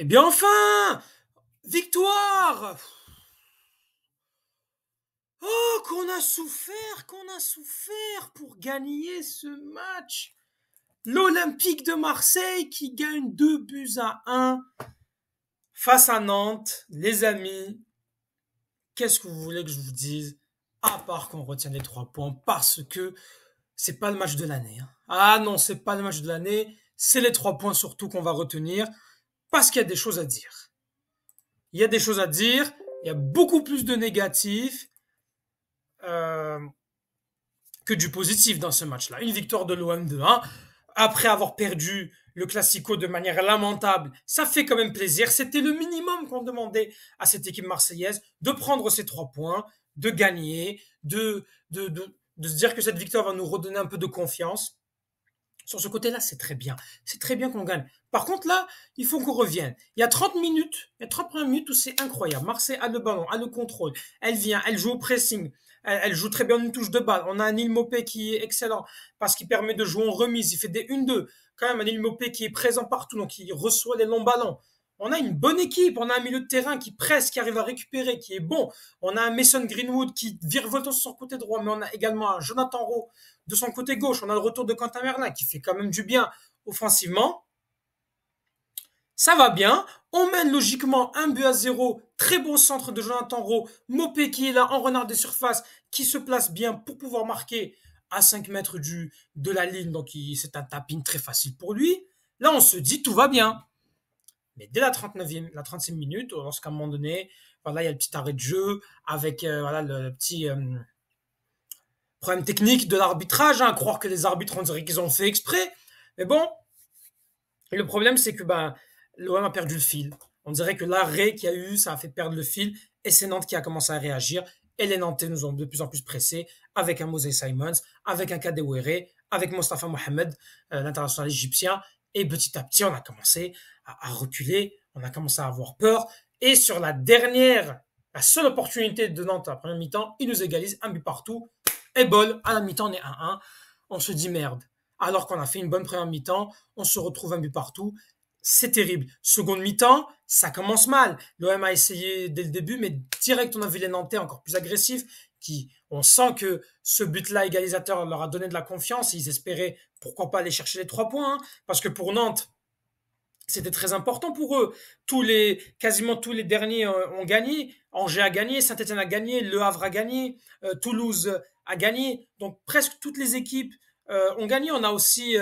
Eh bien enfin! Victoire! Oh, qu'on a souffert pour gagner ce match. L'Olympique de Marseille qui gagne 2 buts à 1 face à Nantes. Les amis, qu'est-ce que vous voulez que je vous dise? À part qu'on retient les 3 points parce que c'est pas le match de l'année, hein. Ah non, c'est pas le match de l'année. C'est les 3 points surtout qu'on va retenir parce qu'il y a des choses à dire. Il y a des choses à dire. Il y a beaucoup plus de négatifs euh, que du positif dans ce match-là. Une victoire de l'OM 2-1 après avoir perdu le Classico de manière lamentable. Ça fait quand même plaisir. C'était le minimum qu'on demandait à cette équipe marseillaise de prendre ces 3 points, de gagner, de se dire que cette victoire va nous redonner un peu de confiance. Sur ce côté-là, c'est très bien. C'est très bien qu'on gagne. Par contre, là, il faut qu'on revienne. Il y a 30 minutes, il y a 30 premières minutes où c'est incroyable. Marseille a le ballon, a le contrôle. Elle vient, elle joue au pressing. Elle joue très bien une touche de balle. On a un Neil Mopé qui est excellent parce qu'il permet de jouer en remise. Il fait des 1-2. Quand même, un Neil Mopé qui est présent partout, donc il reçoit les longs ballons. On a une bonne équipe. On a un milieu de terrain qui presse, qui arrive à récupérer, qui est bon. On a un Mason Greenwood qui virevolte sur son côté droit, mais on a également un Jonathan Rowe de son côté gauche. On a le retour de Quentin Merlin qui fait quand même du bien offensivement. Ça va bien. On mène logiquement 1 but à 0. Très beau centre de Jonathan Rowe. Mopé qui est là en renard des surfaces, qui se place bien pour pouvoir marquer à 5 mètres de la ligne. Donc c'est un tapping très facile pour lui. Là, on se dit tout va bien. Mais dès la 39e, la 36e minute, lorsqu'à un moment donné, voilà, il y a le petit arrêt de jeu avec voilà, le petit problème technique de l'arbitrage. Hein, croire que les arbitres, on dirait qu'ils ont fait exprès. Mais bon, le problème, c'est que l'OM a perdu le fil. On dirait que l'arrêt qu'il y a eu, ça a fait perdre le fil. Et c'est Nantes qui a commencé à réagir. Et les Nantais nous ont de plus en plus pressés avec un Mosey Simons, avec un Kadewere, avec Mostafa Mohamed, l'international égyptien. Et petit à petit, on a commencé à reculer. On a commencé à avoir peur. Et sur la seule opportunité de Nantes à la première mi-temps, ils nous égalisent 1 but partout. Et bol, à la mi-temps, on est 1-1. On se dit merde. Alors qu'on a fait une bonne première mi-temps, on se retrouve 1 but partout. C'est terrible. Seconde mi-temps, ça commence mal. L'OM a essayé dès le début, mais direct, on a vu les Nantais encore plus agressifs. On sent que ce but-là égalisateur leur a donné de la confiance. Ils espéraient, pourquoi pas, aller chercher les 3 points. Hein, parce que pour Nantes, c'était très important pour eux. Quasiment tous les derniers ont gagné. Angers a gagné, Saint-Etienne a gagné, Le Havre a gagné, Toulouse a gagné. Donc presque toutes les équipes ont gagné. On a aussi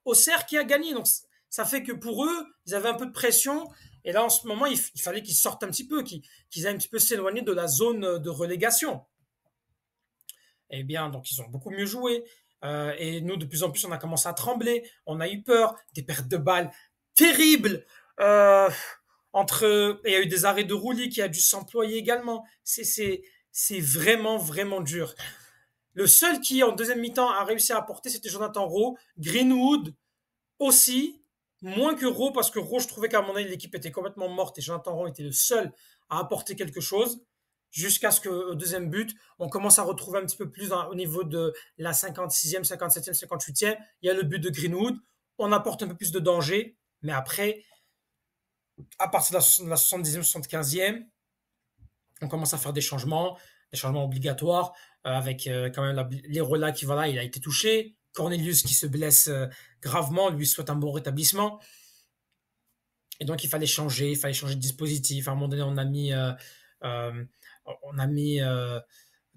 Auxerre qui a gagné. Donc ça fait que pour eux, ils avaient un peu de pression. Et là, en ce moment, il fallait qu'ils sortent un petit peu, qu'ils aient un petit peu s'éloigner de la zone de relégation. Eh bien, donc ils ont beaucoup mieux joué. Et nous, de plus en plus, on a commencé à trembler. On a eu peur, des pertes de balles terribles. Euh, il y a eu des arrêts de roulis qui a dû s'employer également. C'est vraiment, vraiment dur. Le seul qui, en deuxième mi-temps, a réussi à apporter, c'était Jonathan Rowe. Greenwood aussi, moins que Rowe, parce que Rowe, je trouvais qu'à mon avis, l'équipe était complètement morte et Jonathan Rowe était le seul à apporter quelque chose. Jusqu'à ce qu'au deuxième but, on commence à retrouver un petit peu plus au niveau de la 56e, 57e, 58e. Il y a le but de Greenwood. On apporte un peu plus de danger. Mais après, à partir de la 70e, 75e, on commence à faire des changements obligatoires, avec quand même l'Irola qui, voilà, il a été touché. Cornelius qui se blesse gravement, lui souhaite un bon rétablissement. Et donc, il fallait changer de dispositif. À un moment donné, euh,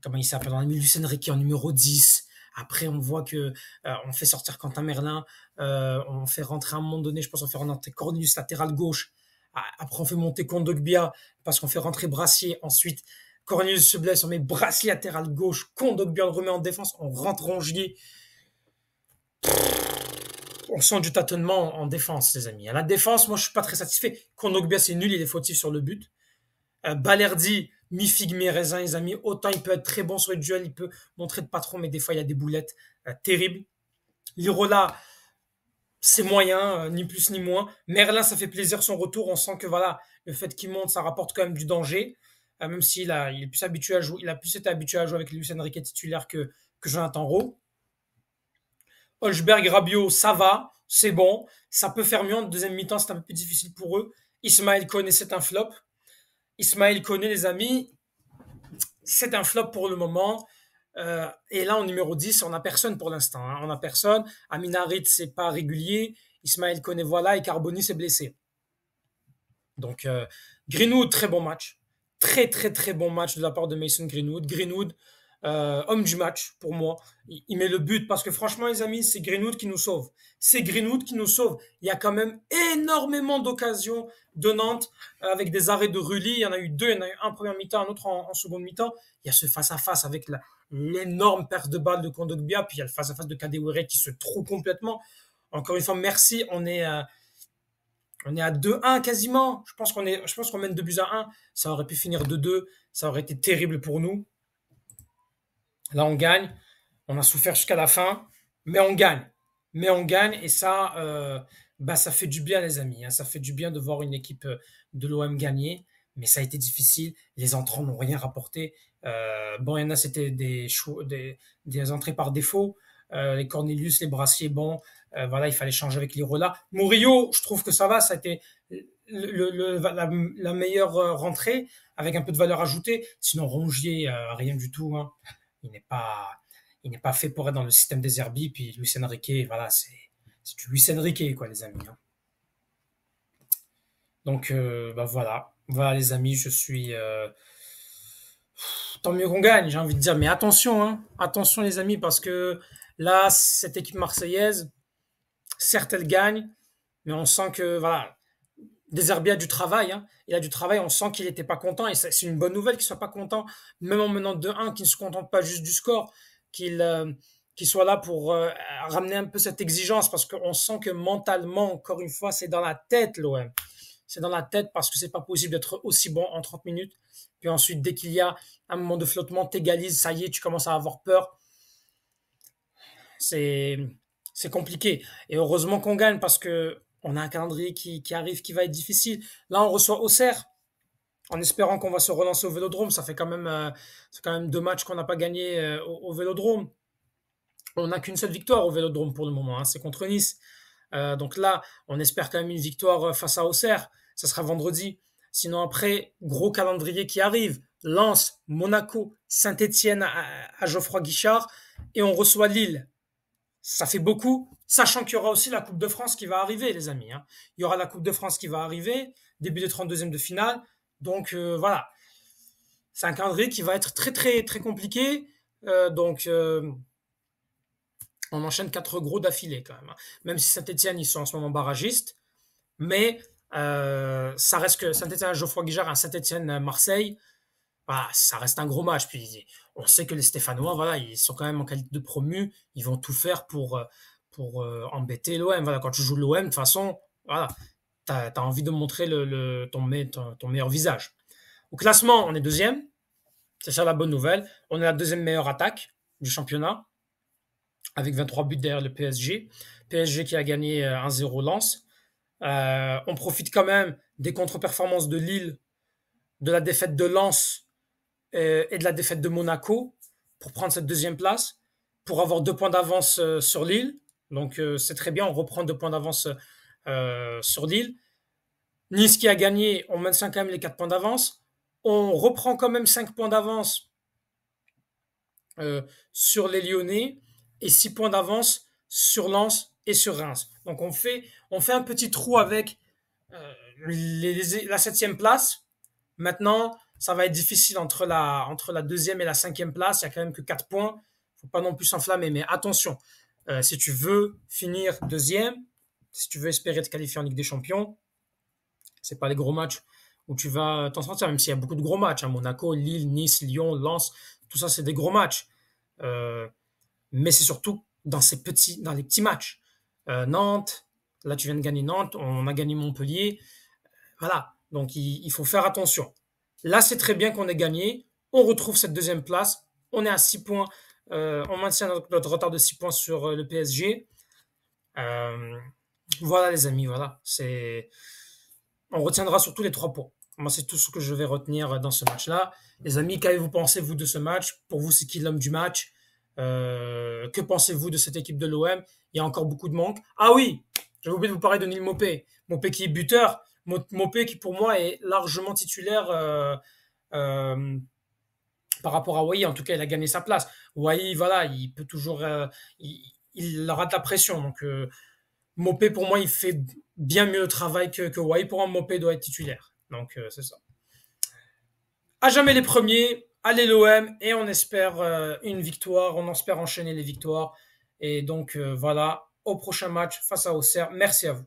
comment il s'appelle, on a mis Lucien Riquet en numéro 10. Après, on voit que on fait sortir Quentin Merlin, on fait rentrer à un moment donné, je pense, on fait rentrer Cornelius latéral gauche. Après, on fait monter Kondogbia parce qu'on fait rentrer Brassier. Ensuite, Cornelius se blesse, on met Brassier latéral gauche, Kondogbia le remet en défense, on rentre Rongier. On sent du tâtonnement en défense, les amis. À la défense, moi, je suis pas très satisfait. Kondogbia, c'est nul, il est fautif sur le but. Balerdi, mi-figue, mi-raisin, les amis. Autant il peut être très bon sur les duels, il peut montrer de patron, mais des fois, il y a des boulettes terribles. Lirola, c'est moyen, ni plus ni moins. Merlin, ça fait plaisir son retour. On sent que voilà, le fait qu'il monte, ça rapporte quand même du danger. Même s'il il est plus habitué à jouer, il a plus été habitué à jouer avec Lucien Riquet titulaire que Jonathan Rowe. Holzberg, Rabiot, ça va, c'est bon. Ça peut faire mieux en deuxième mi-temps, c'est un peu plus difficile pour eux. Ismaël Koné, c'est un flop. Ismaël Koné, les amis, c'est un flop pour le moment. Et là, en numéro 10, on n'a personne pour l'instant. Hein. On n'a personne. Amin Harit, c'est pas régulier. Ismaël Koné, voilà. Et Carboni, c'est blessé. Donc, Greenwood, très bon match. Très, très, très bon match de la part de Mason Greenwood. Greenwood, homme du match pour moi. Il met le but parce que franchement, les amis, c'est Greenwood qui nous sauve. C'est Greenwood qui nous sauve. Il y a quand même énormément d'occasions de Nantes avec des arrêts de Rulli. Il y en a eu deux. Il y en a eu un en première mi-temps, un autre en seconde mi-temps. Il y a ce face-à-face avec l'énorme perte de balle de Kondogbia. Puis il y a le face-à-face de Kadewere qui se trouve complètement. Encore une fois, merci. On est à 2-1 quasiment. Je pense qu'on mène 2 buts à 1. Ça aurait pu finir 2-2. Ça aurait été terrible pour nous. Là, on gagne. On a souffert jusqu'à la fin, mais on gagne. Mais on gagne et ça, ça fait du bien, les amis. Hein. Ça fait du bien de voir une équipe de l'OM gagner. Mais ça a été difficile. Les entrants n'ont rien rapporté. Bon, il y en a, c'était des entrées par défaut. Les Cornelius, les Brassiers, bon, voilà, il fallait changer avec Lirola. Murillo, je trouve que ça va. Ça a été la meilleure rentrée avec un peu de valeur ajoutée. Sinon, Rongier, rien du tout. Hein. Il n'est pas, il n'est pas fait pour être dans le système des Zerbi. Puis Luis Enrique, voilà, c'est du Luis Enrique, quoi, les amis. Hein. Donc, voilà. Voilà, les amis, je suis. Tant mieux qu'on gagne, j'ai envie de dire. Mais attention, hein. Attention, les amis, parce que là, cette équipe marseillaise, certes, elle gagne, mais on sent que, voilà, Deserbi a du travail. Hein. Il a du travail, on sent qu'il n'était pas content. Et c'est une bonne nouvelle qu'il soit pas content, même en menant 2-1, qu'il ne se contente pas juste du score, qu'il soit là pour ramener un peu cette exigence, parce qu'on sent que mentalement, encore une fois, c'est dans la tête, l'OM. C'est dans la tête parce que c'est pas possible d'être aussi bon en 30 minutes. Puis ensuite, dès qu'il y a un moment de flottement, t'égalises, ça y est, tu commences à avoir peur. C'est, c'est compliqué. Et heureusement qu'on gagne parce que on a un calendrier qui arrive, qui va être difficile. Là, on reçoit Auxerre en espérant qu'on va se relancer au Vélodrome. C'est quand même 2 matchs qu'on n'a pas gagné au Vélodrome. On n'a qu'une seule victoire au Vélodrome pour le moment. Hein, c'est contre Nice. Donc là, on espère quand même une victoire face à Auxerre. Ça sera vendredi. Sinon après, gros calendrier qui arrive. Lens, Monaco, Saint-Etienne à Geoffroy Guichard. Et on reçoit Lille. Ça fait beaucoup, sachant qu'il y aura aussi la Coupe de France qui va arriver, les amis. Hein. Il y aura la Coupe de France qui va arriver, début des 32e de finale. Donc voilà, c'est un calendrier qui va être très très très compliqué. On enchaîne 4 gros d'affilée quand même. Hein. Même si Saint-Etienne, ils sont en ce moment barragistes. Mais ça reste que Saint-Etienne, Geoffroy Guichard, Saint-Etienne, Marseille. Voilà, ça reste un gros match. Puis on sait que les Stéphanois, voilà, ils sont quand même en qualité de promu. Ils vont tout faire pour embêter l'OM. Voilà, quand tu joues l'OM, de toute façon, voilà, t'as envie de montrer ton meilleur visage. Au classement, on est deuxième. C'est ça la bonne nouvelle. On est la deuxième meilleure attaque du championnat, avec 23 buts derrière le PSG. PSG qui a gagné 1-0 Lens. On profite quand même des contre-performances de Lille, de la défaite de Lens et de la défaite de Monaco pour prendre cette deuxième place, pour avoir 2 points d'avance sur Lille. Donc c'est très bien, on reprend 2 points d'avance sur Lille. Nice qui a gagné, on maintient quand même les 4 points d'avance. On reprend quand même 5 points d'avance sur les Lyonnais et 6 points d'avance sur Lens et sur Reims. Donc on fait un petit trou avec la 7e place. Maintenant, ça va être difficile entre la 2e et la 5e place. Il n'y a quand même que 4 points. Faut pas non plus s'enflammer. Mais attention, si tu veux finir 2e, si tu veux espérer te qualifier en Ligue des Champions, c'est pas les gros matchs où tu vas t'en sortir, même s'il y a beaucoup de gros matchs. Hein, Monaco, Lille, Nice, Lyon, Lens, tout ça, c'est des gros matchs. Mais c'est surtout dans les petits matchs. Nantes, là tu viens de gagner Nantes, on a gagné Montpellier. Voilà, donc il faut faire attention. Là, c'est très bien qu'on ait gagné. On retrouve cette 2e place. On est à 6 points. On maintient notre retard de 6 points sur le PSG. Voilà, les amis, voilà. On retiendra surtout les 3 points. Moi, c'est tout ce que je vais retenir dans ce match-là. Les amis, qu'avez-vous pensé, vous, de ce match? Pour vous, c'est qui l'homme du match? Que pensez-vous de cette équipe de l'OM? Il y a encore beaucoup de manques. Ah oui, j'ai oublié de vous parler de Neil Maupay. Maupay qui est buteur. Mopé qui pour moi est largement titulaire euh, par rapport à Wai. En tout cas, il a gagné sa place. Wai, voilà, il peut toujours, il rate la pression. Donc Mopé pour moi, il fait bien mieux le travail que Wai. Pour moi, Mopé doit être titulaire. Donc c'est ça. À jamais les premiers. Allez l'OM et on espère une victoire. On espère enchaîner les victoires. Et donc voilà, au prochain match face à Auxerre. Merci à vous.